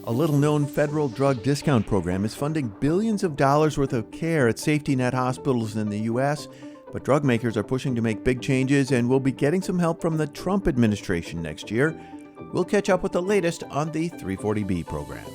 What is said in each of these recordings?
A little-known federal drug discount program is funding billions of dollars worth of care at safety net hospitals in the U.S., but drug makers are pushing to make big changes and will be getting some help from the Trump administration next year. We'll catch up with the latest on the 340B program.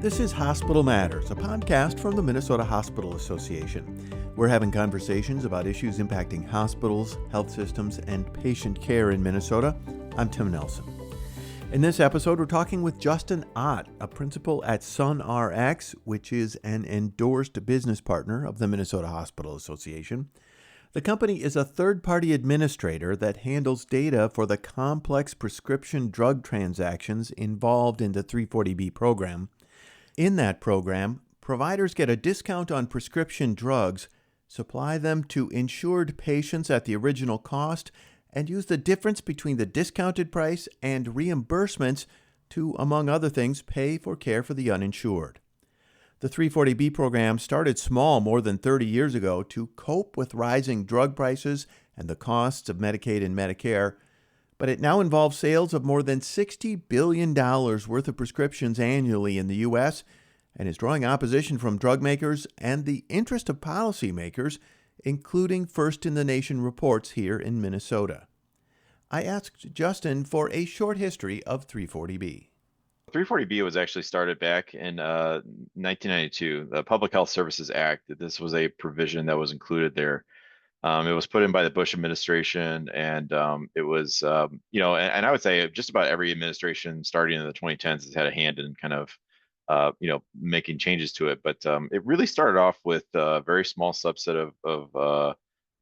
This is Hospital Matters, a podcast from the Minnesota Hospital Association. We're having conversations about issues impacting hospitals, health systems, and patient care in Minnesota. I'm Tim Nelson. In this episode, we're talking with Justin Ott, a principal at SunRx, which is an endorsed business partner of the Minnesota Hospital Association. The company is a third-party administrator that handles data for the complex prescription drug transactions involved in the 340B program. In that program, providers get a discount on prescription drugs, supply them to insured patients at the original cost, and use the difference between the discounted price and reimbursements to, among other things, pay for care for the uninsured. The 340B program started small more than 30 years ago to cope with rising drug prices and the costs of Medicaid and Medicare, but it now involves sales of more than $60 billion worth of prescriptions annually in the U.S., and is drawing opposition from drug makers and the interest of policymakers, including first-in-the-nation reports here in Minnesota. I asked Justin for a short history of 340B. 340B was actually started back in 1992, the Public Health Services Act. This was a provision that was included there. It was put in by the Bush administration, and it was, and I would say just about every administration starting in the 2010s has had a hand in kind of making changes to it. But it really started off with a very small subset of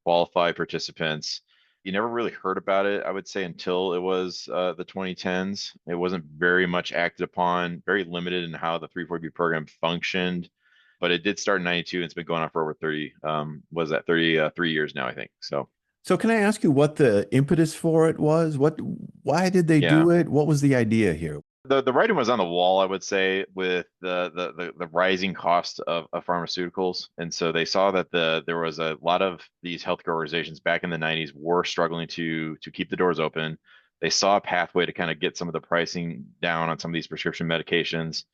qualified participants. You never really heard about it, I would say, until it was the 2010s. It wasn't very much acted upon, very limited in how the 340B program functioned. But it did start in 92, and it's been going on for over 33 years now, I think. So can I ask you what the impetus for it was? Why did they do it? What was the idea here? The writing was on the wall, I would say, with the rising cost of pharmaceuticals. And so they saw that there was a lot of these healthcare organizations back in the 90s were struggling to keep the doors open. They saw a pathway to kind of get some of the pricing down on some of these prescription medications.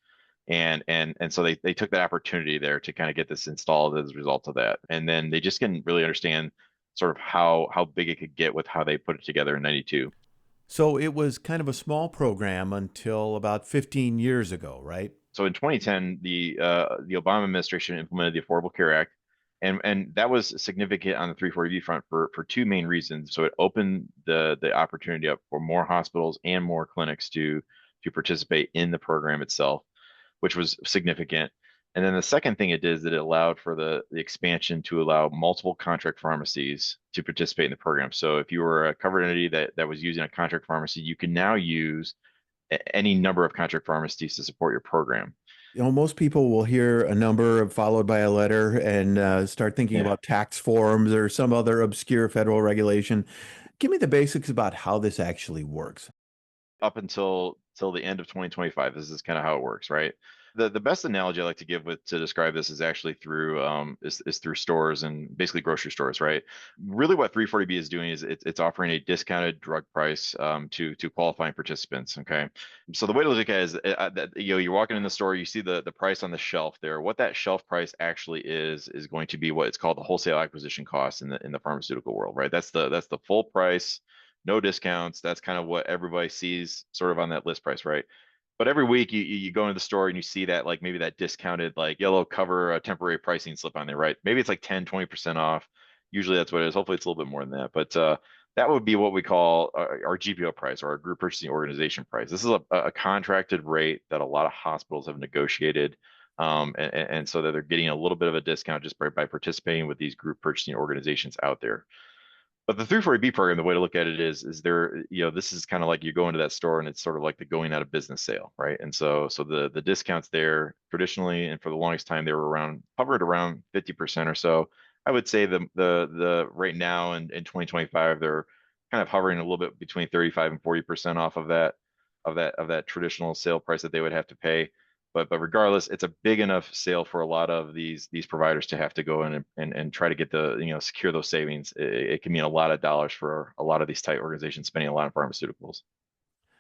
And so they took that opportunity there to kind of get this installed as a result of that. And then they just didn't really understand sort of how big it could get with how they put it together in 92. So it was kind of a small program until about 15 years ago, right? So in 2010, the Obama administration implemented the Affordable Care Act, and that was significant on the 340B front for two main reasons. So it opened the opportunity up for more hospitals and more clinics to participate in the program itself, which was significant. And then the second thing it did is that it allowed for the expansion to allow multiple contract pharmacies to participate in the program. So if you were a covered entity that was using a contract pharmacy, you can now use any number of contract pharmacies to support your program. You know, most people will hear a number followed by a letter and start thinking about tax forms or some other obscure federal regulation. Give me the basics about how this actually works. Up until the end of 2025, this is kind of how it works, right? The best analogy I like to give to describe this is actually through is through stores and basically grocery stores, right? Really, what 340B is doing is it's offering a discounted drug price to qualifying participants. Okay, so the way to look at it is that you're walking in the store, you see the price on the shelf there. What that shelf price actually is going to be what it's called the wholesale acquisition cost in the pharmaceutical world, right? That's the full price, no discounts. That's kind of what everybody sees sort of on that list price, right? But every week you go into the store and you see that like maybe that discounted like yellow cover temporary pricing slip on there, right? Maybe it's like 10-20% off. Usually that's what it is. Hopefully it's a little bit more than that. But that would be what we call our GPO price, or our group purchasing organization price. This is a contracted rate that a lot of hospitals have negotiated. And so that they're getting a little bit of a discount just by participating with these group purchasing organizations out there. But the 340B program, the way to look at it is there, this is kind of like you go into that store and it's sort of like the going out of business sale, right? And so the discounts there traditionally, and for the longest time, they were hovered around 50% or so. I would say the right now in 2025, they're kind of hovering a little bit between 35 and 40% off of that traditional sale price that they would have to pay. but regardless, it's a big enough sale for a lot of these providers to have to go in and try to get secure those savings. It can mean a lot of dollars for a lot of these tight organizations spending a lot on pharmaceuticals.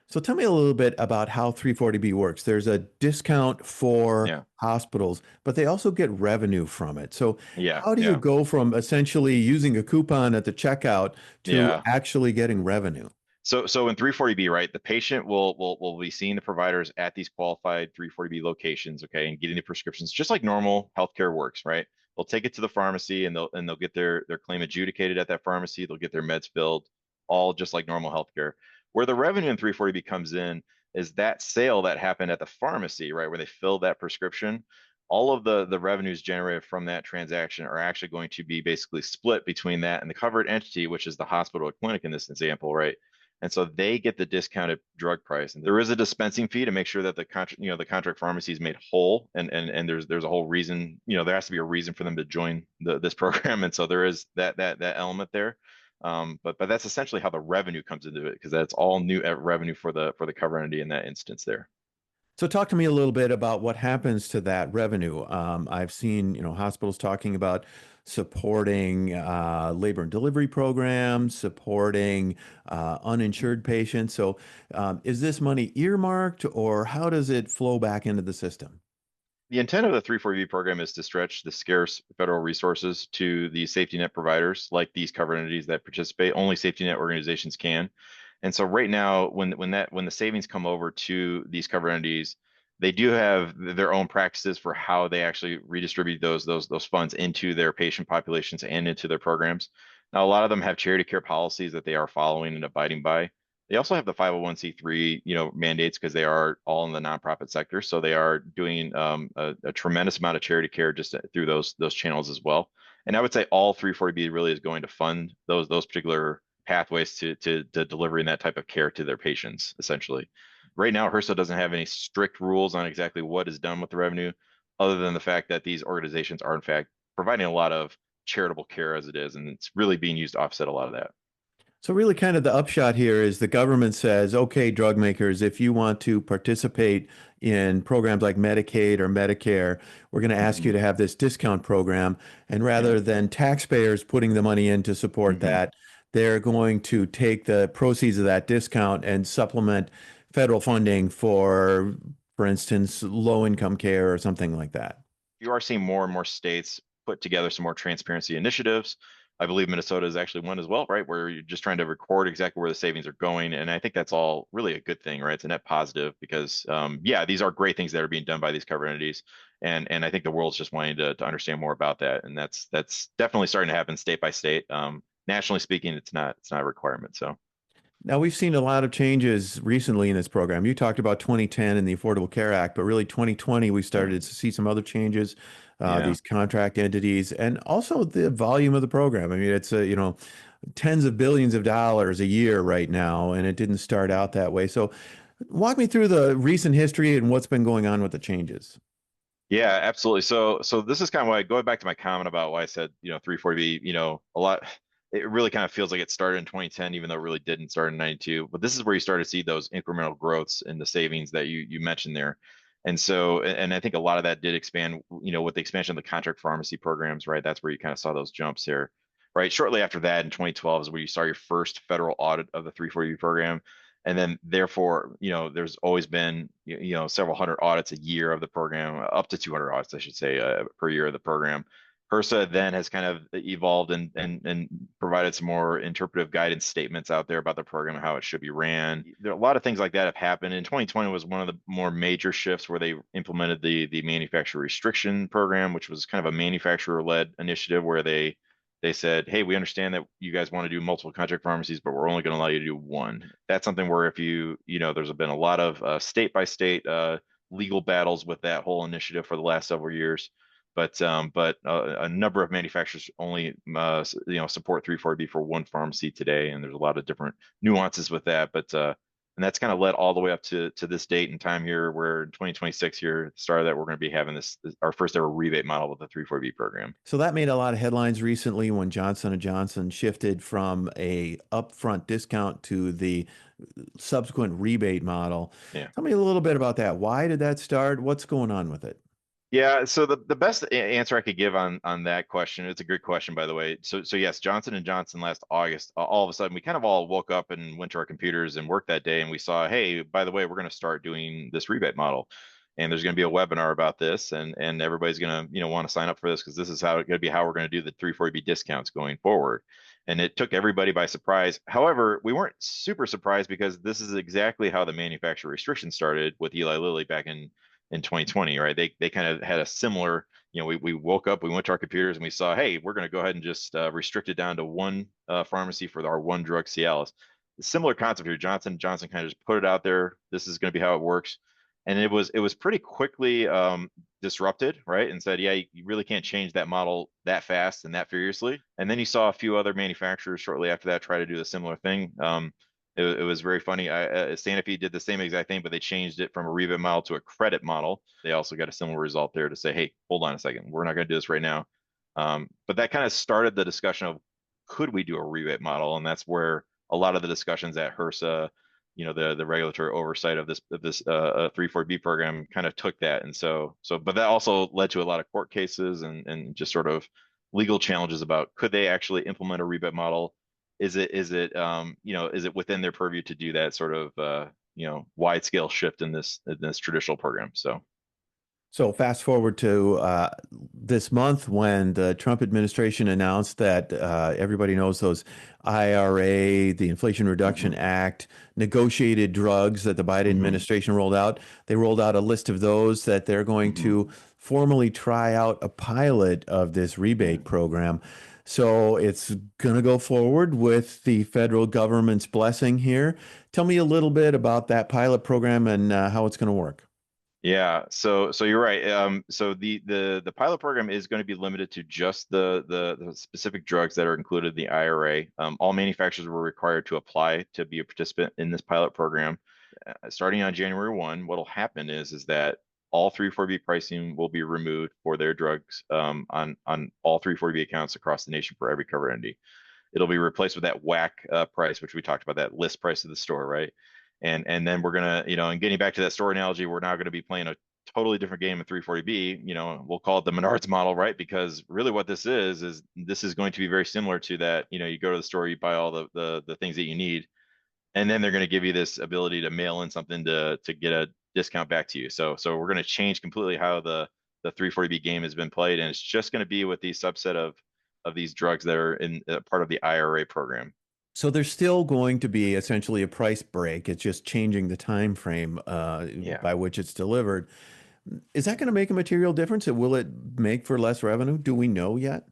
So tell me a little bit about how 340B works. There's a discount for Yeah, hospitals, but they also get revenue from it. So yeah, how do you yeah, go from essentially using a coupon at the checkout to yeah. actually getting revenue? So in 340B, right, the patient will be seeing the providers at these qualified 340B locations, okay, and getting the prescriptions just like normal healthcare works, right? They'll take it to the pharmacy and they'll get their claim adjudicated at that pharmacy. They'll get their meds filled, all just like normal healthcare. Where the revenue in 340B comes in is that sale that happened at the pharmacy, right, where they filled that prescription. All of the revenues generated from that transaction are actually going to be basically split between that and the covered entity, which is the hospital or clinic in this example, right? And so they get the discounted drug price. And there is a dispensing fee to make sure that the contract pharmacy is made whole. And there's a whole reason, there has to be a reason for them to join this program. And so there is that element there. But that's essentially how the revenue comes into it, because that's all new revenue for the cover entity in that instance there. So talk to me a little bit about what happens to that revenue. I've seen, hospitals talking about supporting labor and delivery programs, supporting uninsured patients. So is this money earmarked or how does it flow back into the system? The intent of the 340B program is to stretch the scarce federal resources to the safety net providers like these covered entities that participate. Only safety net organizations can. And so right now, when the savings come over to these covered entities, they do have their own practices for how they actually redistribute those funds into their patient populations and into their programs. Now, a lot of them have charity care policies that they are following and abiding by. They also have the 501c3, mandates because they are all in the nonprofit sector. So they are doing a tremendous amount of charity care just through those channels as well. And I would say all 340B really is going to fund those particular pathways to delivering that type of care to their patients, essentially. Right now, HRSA doesn't have any strict rules on exactly what is done with the revenue, other than the fact that these organizations are in fact providing a lot of charitable care as it is, and it's really being used to offset a lot of that. So really kind of the upshot here is the government says, okay, drug makers, if you want to participate in programs like Medicaid or Medicare, we're going to ask you Hmm. to have this discount program. And Yeah. rather than taxpayers putting the money in to support Hmm. that, they're going to take the proceeds of that discount and supplement federal funding for instance, low income care or something like that. You are seeing more and more states put together some more transparency initiatives. I believe Minnesota is actually one as well, right? Where you're just trying to record exactly where the savings are going. And I think that's all really a good thing, right? It's a net positive because, yeah, these are great things that are being done by these covered entities. And I think the world's just wanting to understand more about that. And that's definitely starting to happen state by state. Nationally speaking, it's not a requirement. So, Now, we've seen a lot of changes recently in this program. You talked about 2010 and the Affordable Care Act, but really 2020, we yeah, started to see some other changes, yeah. these contract entities, and also the volume of the program. I mean, it's tens of billions of dollars a year right now, and it didn't start out that way. So, walk me through the recent history and what's been going on with the changes. Yeah, absolutely. So this is kind of why going back to my comment about why I said, 340B, a lot, it really kind of feels like it started in 2010, even though it really didn't start in 92. But this is where you start to see those incremental growths in the savings that you mentioned there. And so, and I think a lot of that did expand, with the expansion of the contract pharmacy programs, right? That's where you kind of saw those jumps here, right? Shortly after that, in 2012 is where you saw your first federal audit of the 340B program. And then therefore, there's always been, several hundred audits a year of the program, up to 200 audits, I should say, per year of the program. HRSA then has kind of evolved and provided some more interpretive guidance statements out there about the program and how it should be ran. There are a lot of things like that have happened. In 2020 was one of the more major shifts where they implemented the manufacturer restriction program, which was kind of a manufacturer-led initiative where they said, hey, we understand that you guys want to do multiple contract pharmacies, but we're only going to allow you to do one. That's something where if there's been a lot of state by state legal battles with that whole initiative for the last several years. But a number of manufacturers only support 340B for one pharmacy today, and there's a lot of different nuances with that. But And that's kind of led all the way up to this date and time here, where in 2026 here, at the start of that, we're going to be having this our first ever rebate model with the 340B program. So that made a lot of headlines recently when Johnson & Johnson shifted from a upfront discount to the subsequent rebate model. Yeah. Tell me a little bit about that. Why did that start? What's going on with it? Yeah, so the best answer I could give on that question, it's a good question, by the way. So yes, Johnson and Johnson last August, all of a sudden we kind of all woke up and went to our computers and worked that day, and we saw, hey, by the way, we're going to start doing this rebate model, and there's going to be a webinar about this, and everybody's going to want to sign up for this because this is how it's going to be how we're going to do the 340B discounts going forward. And it took everybody by surprise. However, we weren't super surprised because this is exactly how the manufacturer restriction started with Eli Lilly back in 2020, right? They kind of had a similar, we woke up, we went to our computers and we saw, hey, we're going to go ahead and just restrict it down to one pharmacy for our one drug Cialis. Similar concept here. Johnson kind of just put it out there. This is going to be how it works. And it was pretty quickly disrupted, right? And said, yeah, you really can't change that model that fast and that furiously. And then you saw a few other manufacturers shortly after that try to do the similar thing. It was very funny. Sanofi did the same exact thing, but they changed it from a rebate model to a credit model. They also got a similar result there to say, hey, hold on a second, we're not going to do this right now. But that kind of started the discussion of could we do a rebate model, and that's where a lot of the discussions at HRSA, the regulatory oversight of this 340B program kind of took that, and but that also led to a lot of court cases and just sort of legal challenges about could they actually implement a rebate model. Is it within their purview to do that sort of wide scale shift in this traditional program? So fast forward to this month when the Trump administration announced that everybody knows those IRA, the Inflation Reduction Mhm. Act, negotiated drugs that the Biden Mhm. administration rolled out. They rolled out a list of those that they're going Mhm. to formally try out a pilot of this Yeah. rebate program. So it's going to go forward with the federal government's blessing here. Tell me a little bit about that pilot program and how it's going to work. Yeah, so you're right. So the pilot program is going to be limited to just the specific drugs that are included in the IRA. All manufacturers were required to apply to be a participant in this pilot program. Starting on January 1, what'll happen is that all 340B pricing will be removed for their drugs on all 340B accounts across the nation for every covered entity. It'll be replaced with that WAC price, which we talked about, that list price of the store, right? And then we're gonna, and getting back to that store analogy, we're now going to be playing a totally different game in 340B. We'll call it the Menards model, right? Because really what this is this is going to be very similar to that. You go to the store, you buy all the things that you need, and then they're going to give you this ability to mail in something to get a discount back to you. So we're going to change completely how the 340B game has been played, and it's just going to be with these subset of these drugs that are in part of the IRA program. So there's still going to be essentially a price break. It's just changing the time frame Yeah. by which it's delivered. Is that going to make a material difference? Will it make for less revenue? Do we know yet?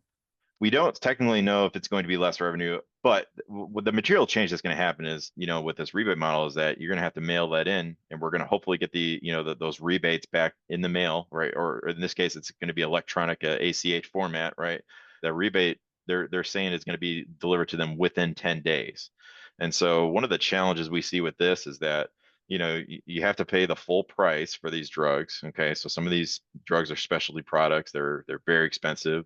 We don't technically know if it's going to be less revenue, but the material change that's going to happen is, with this rebate model is that you're going to have to mail that in, and we're going to hopefully get those rebates back in the mail, right? Or in this case, it's going to be electronic ACH format, right? The rebate they're saying is going to be delivered to them within 10 days. And so one of the challenges we see with this is that you have to pay the full price for these drugs. Okay, so some of these drugs are specialty products. They're very expensive.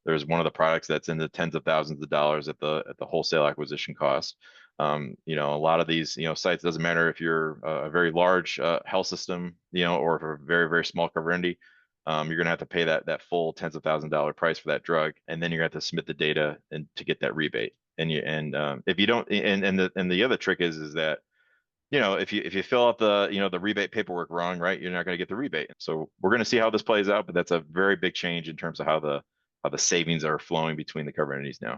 There's one of the products that's in the tens of thousands of dollars at the wholesale acquisition cost. A lot of these, sites, doesn't matter if you're a very large health system, or for a very, very small cover entity, you're going to have to pay that full tens of $1,000s price for that drug, and then you're going to have to submit the data and to get that rebate. If you don't, and the other trick is that if you fill out the rebate paperwork wrong, right, you're not going to get the rebate. So we're going to see how this plays out, but that's a very big change in terms of how the savings are flowing between the cover entities now.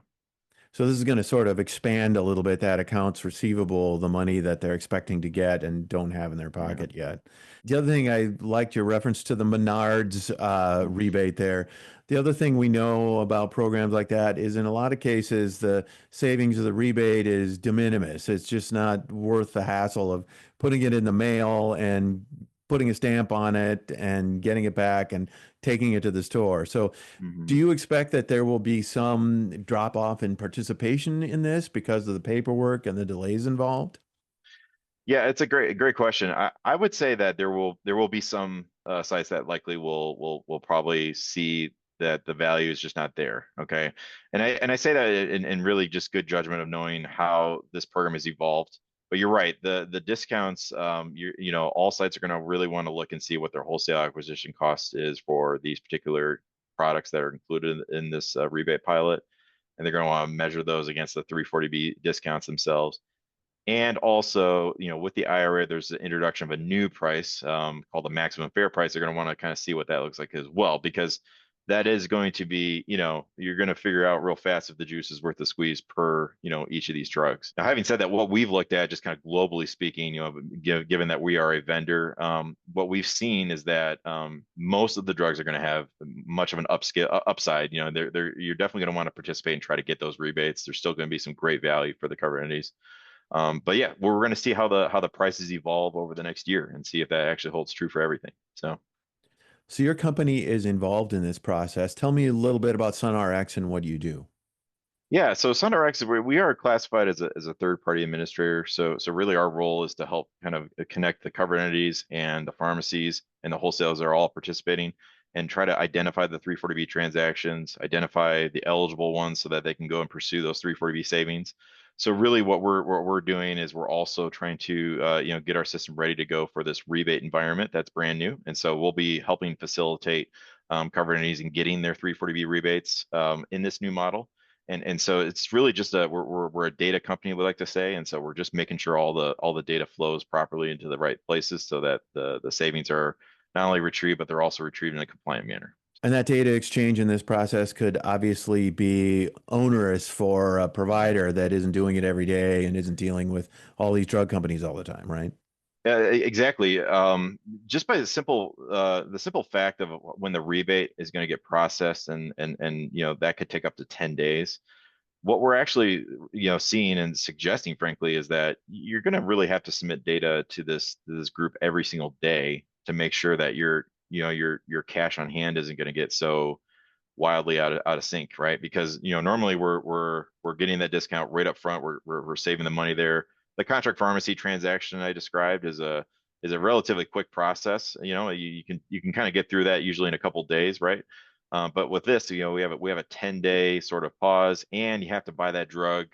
So this is going to sort of expand a little bit that accounts receivable, the money that they're expecting to get and don't have in their Yeah. pocket yet. The other thing I liked your reference to the Menards Mhm. rebate there. The other thing we know about programs like that is in a lot of cases, the savings of the rebate is de minimis. It's just not worth the hassle of putting it in the mail and putting a stamp on it and getting it back and taking it to the store. So do Mhm. you expect that there will be some drop off in participation in this because of the paperwork and the delays involved? Yeah, it's a great question. I would say that there will be some sites that likely will probably see that the value is just not there. Okay, and I say that in really just good judgment of knowing how this program has evolved. But you're right, the discounts, all sites are going to really want to look and see what their wholesale acquisition cost is for these particular products that are included in this rebate pilot, and they're going to want to measure those against the 340B discounts themselves. And also, with the IRA, there's the introduction of a new price called the maximum fair price. They're going to want to kind of see what that looks like as well, because that is going to be, you're going to figure out real fast if the juice is worth the squeeze per, each of these drugs. Now, having said that, what we've looked at, just kind of globally speaking, given that we are a vendor, what we've seen is that most of the drugs are going to have much of an upside. You're definitely going to want to participate and try to get those rebates. There's still going to be some great value for the covered entities. But yeah, we're going to see how the prices evolve over the next year and see if that actually holds true for everything. So your company is involved in this process. Tell me a little bit about SunRx and what you do. Yeah, so SunRx, we are classified as a third party administrator. So really our role is to help kind of connect the covered entities and the pharmacies and the wholesalers that are all participating and try to identify the 340B transactions, identify the eligible ones so that they can go and pursue those 340B savings. So really what we're doing is we're also trying to get our system ready to go for this rebate environment that's brand new. And so we'll be helping facilitate covered entities in getting their 340B rebates in this new model. And so it's really just we're a data company, we like to say, and so we're just making sure all the data flows properly into the right places so that the savings are not only retrieved, but they're also retrieved in a compliant manner. And that data exchange in this process could obviously be onerous for a provider that isn't doing it every day and isn't dealing with all these drug companies all the time, right? Exactly. Just by the simple fact of when the rebate is going to get processed and that could take up to 10 days. What we're actually seeing and suggesting, frankly, is that you're going to really have to submit data to this group every single day to make sure that your cash on hand isn't going to get so wildly out of sync, right? Because normally we're getting that discount right up front. We're saving the money there. The contract pharmacy transaction I described is a relatively quick process. You can kind of get through that usually in a couple days, right? But with this, we have a 10-day sort of pause, and you have to buy that drug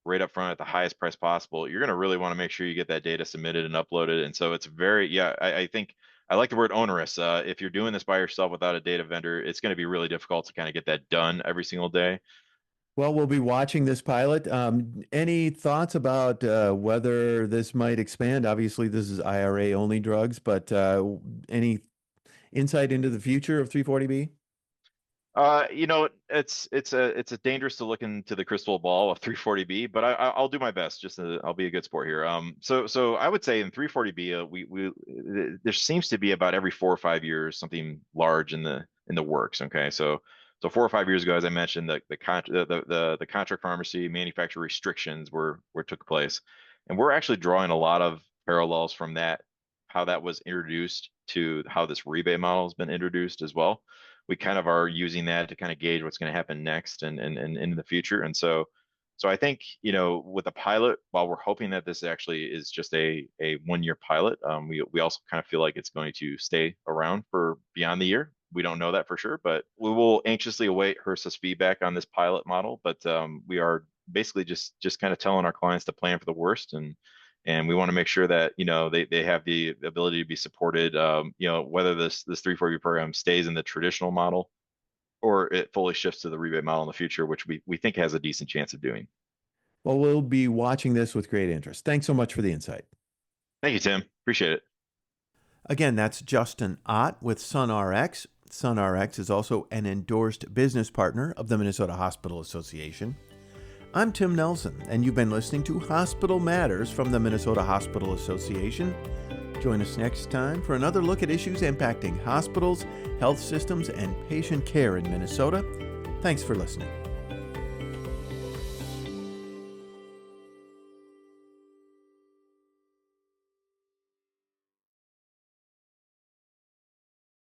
right up front at the highest price possible. You're going to really want to make sure you get that data submitted and uploaded. And so it's I think I like the word onerous. If you're doing this by yourself without a data vendor, it's going to be really difficult to kind of get that done every single day. Well, we'll be watching this pilot. Any thoughts about whether this might expand? Obviously, this is IRA only drugs, but any insight into the future of 340B? It's a dangerous to look into the crystal ball of 340B, but I'll do my best. I'll be a good sport here. So I would say in 340B, we there seems to be about every 4 or 5 years something large in the works. Okay, so 4 or 5 years ago, as I mentioned, the contract pharmacy manufacturer restrictions were took place, and we're actually drawing a lot of parallels from that, how that was introduced to how this rebate model has been introduced as well. We kind of are using that to kind of gauge what's going to happen next and in the future. And so I think, with a pilot, while we're hoping that this actually is just a 1 year pilot, we also kind of feel like it's going to stay around for beyond the year. We don't know that for sure, but we will anxiously await HRSA's feedback on this pilot model. But we are basically just kind of telling our clients to plan for the worst, and we want to make sure that they have the ability to be supported. Whether this 340 program stays in the traditional model or it fully shifts to the rebate model in the future, which we think has a decent chance of doing. Well, we'll be watching this with great interest. Thanks so much for the insight. Thank you, Tim. Appreciate it. Again, that's Justin Ott with SunRx. SunRx is also an endorsed business partner of the Minnesota Hospital Association. I'm Tim Nelson, and you've been listening to Hospital Matters from the Minnesota Hospital Association. Join us next time for another look at issues impacting hospitals, health systems, and patient care in Minnesota. Thanks for listening.